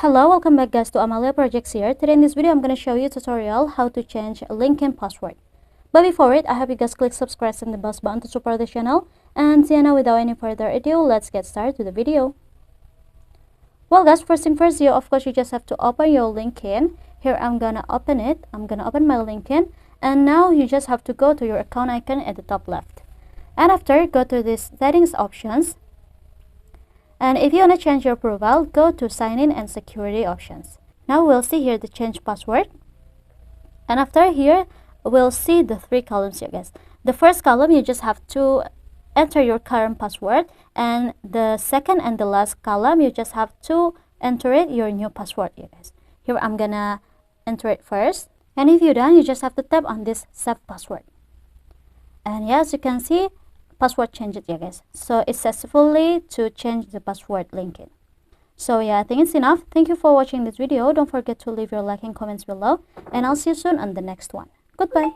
Hello, welcome back guys to Amalia Projects here. Today in this video I'm going to show you a tutorial how to change LinkedIn password. But before it, I hope you guys click subscribe and the bell button to support the channel. And now without any further ado, let's get started with the video. Well guys, first thing first, of course you just have to open your LinkedIn. Here I'm gonna open it. I'm gonna open my LinkedIn, and now you just have to go to your account icon at the top left. And after, go to this settings options. And if you want to change your profile, go to sign in and security options. Now we'll see here the change password. And after here, we'll see the three columns here guys. The first column, you just have to enter your current password. And the second and the last column, you just have to enter it your new password here guys. Here I'm gonna enter it first. And if you're done, you just have to tap on this save password. And yeah, as you can see, password changed yeah guys. So it's successfully to change the password LinkedIn. So yeah, I think it's enough. Thank you for watching this video. Don't forget to leave your like and comments below, and I'll see you soon on the next one. Goodbye.